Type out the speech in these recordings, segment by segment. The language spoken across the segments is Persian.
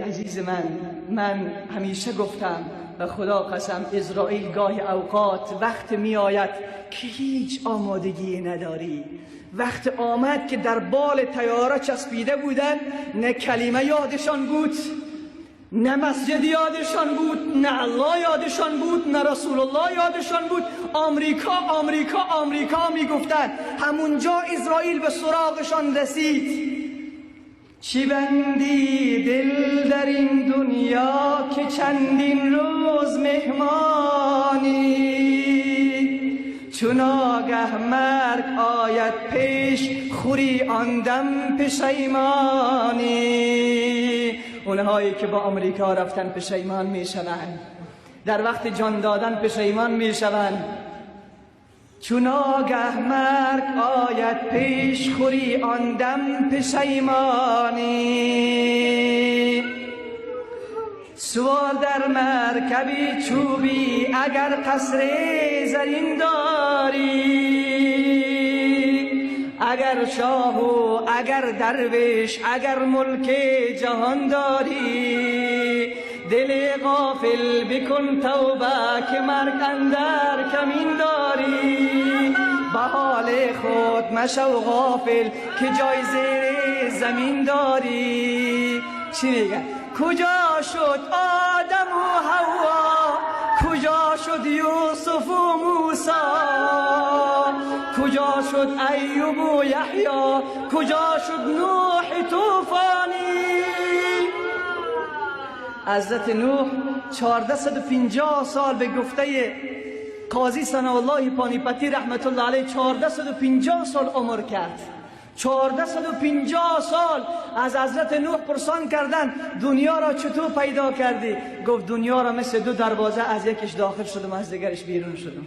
عزیز من همیشه گفتم و خدا قسم اسرائیل گاهی اوقات وقت می آید که هیچ آمادگی نداری. وقت آمد که در بال طیاره چسبیده بودن، نه کلمه یادشان بود، نه مسجد یادشان بود، نه الله یادشان بود، نه رسول الله یادشان بود. آمریکا آمریکا آمریکا می گفتن. همونجا اسرائیل به سراغشان رسید. چی بندی دل در این دنیا که چندین روز مهمانی، چون آگه مرگ آید پیش خوری آن دم پشیمانی. اونهایی که با آمریکا رفتن پشیمان میشوند، در وقت جان دادن پشیمان میشوند. چون آگه مرگ آید پیش خوری آن دم پشیمانی. سوار در مرکبی چوبی اگر قصر زرین داری، اگر شاه و اگر درویش اگر ملک جهان داری، دل غافل بکن توبه که مرگ اندر کمین داری. به حال خود مشو غافل که جای زیر زمین داری. چی میگن؟ کجا شد آدم و حوا، کجا شد یوسف و موسی، کجا شد ایوب و یحیی، کجا شد نوح طوفانی. حضرت نوح 1450 سال به گفته قاضی ثناءالله پانیپتی رحمت الله علیه 1450 سال عمر کرد. 1450 سال از حضرت نوح پرسان کردن دنیا را چطور پیدا کردی؟ گفت دنیا را مثل دو دروازه، از یکش داخل شدم از دیگرش بیرون شدم.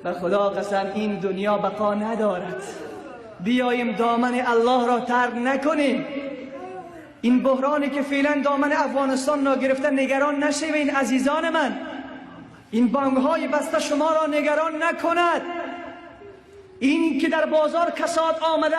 و خدا قسم این دنیا بقا ندارد. بیاییم دامن الله را ترک نکنیم. این بحرانی که فعلا دامن افغانستان را گرفته نگران نشوین عزیزان من. این بانک‌های بسته شما را نگران نکند. این که در بازار کساد آمده،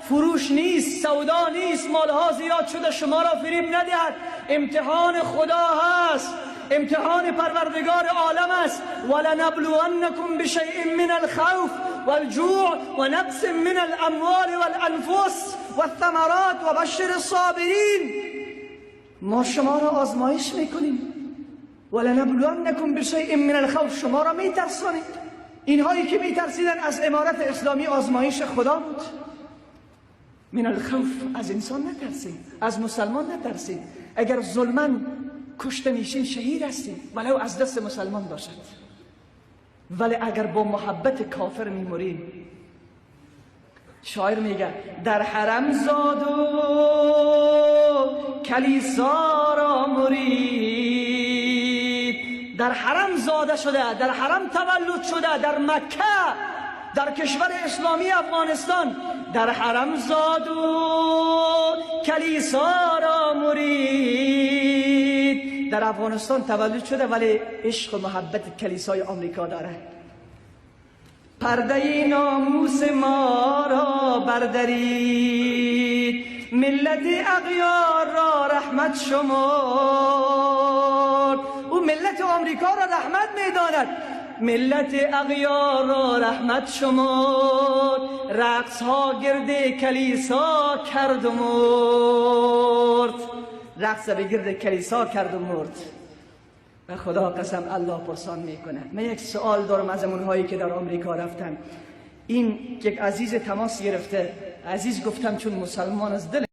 فروش نیست، سودا نیست، مالها زیاد شده شما را فریب ندهد. امتحان خدا هست، امتحان پروردگار عالم است. ولنبلونکم بشیء من الخوف والجوع ونقص من الاموال والانفس والثمرات وبشر الصابرین. ما شما را آزمایش میکنیم. ولنبلونکم بشیء من الخوف، شما را میترسانیم. اینهایی که میترسیدن از امارت اسلامی آزمایش خدا بود. من الخوف، از انسان نترسید، از مسلمان نترسید. اگر ظلما کشته میشین شهید هستید ولو از دست مسلمان باشد، ولی اگر با محبت کافر میمرید. شاعر میگه در حرم زاد و کلیسا را مرید. در حرم زاده شده، در حرم تولد شده، در مکه، در کشور اسلامی افغانستان. در حرم زاد و کلیسا را مرید. در افغانستان تولد شده ولی عشق و محبت کلیسای آمریکا داره. پرده ناموس ما را بردارید، ملت اغیار را رحمت شمرد. او ملت آمریکا را رحمت میداند. ملت اغیار را رحمت شمرد، رقص ها گرد کلیسا کرد و مرد. رقص به گرد کلیسا کرد و مرد. و خدا قسم الله پرسان میکنه. من یک سوال دارم از اونهایی که در آمریکا رفتن. این یک عزیز تماس گرفته، عزیز گفتم چون مسلمان از دل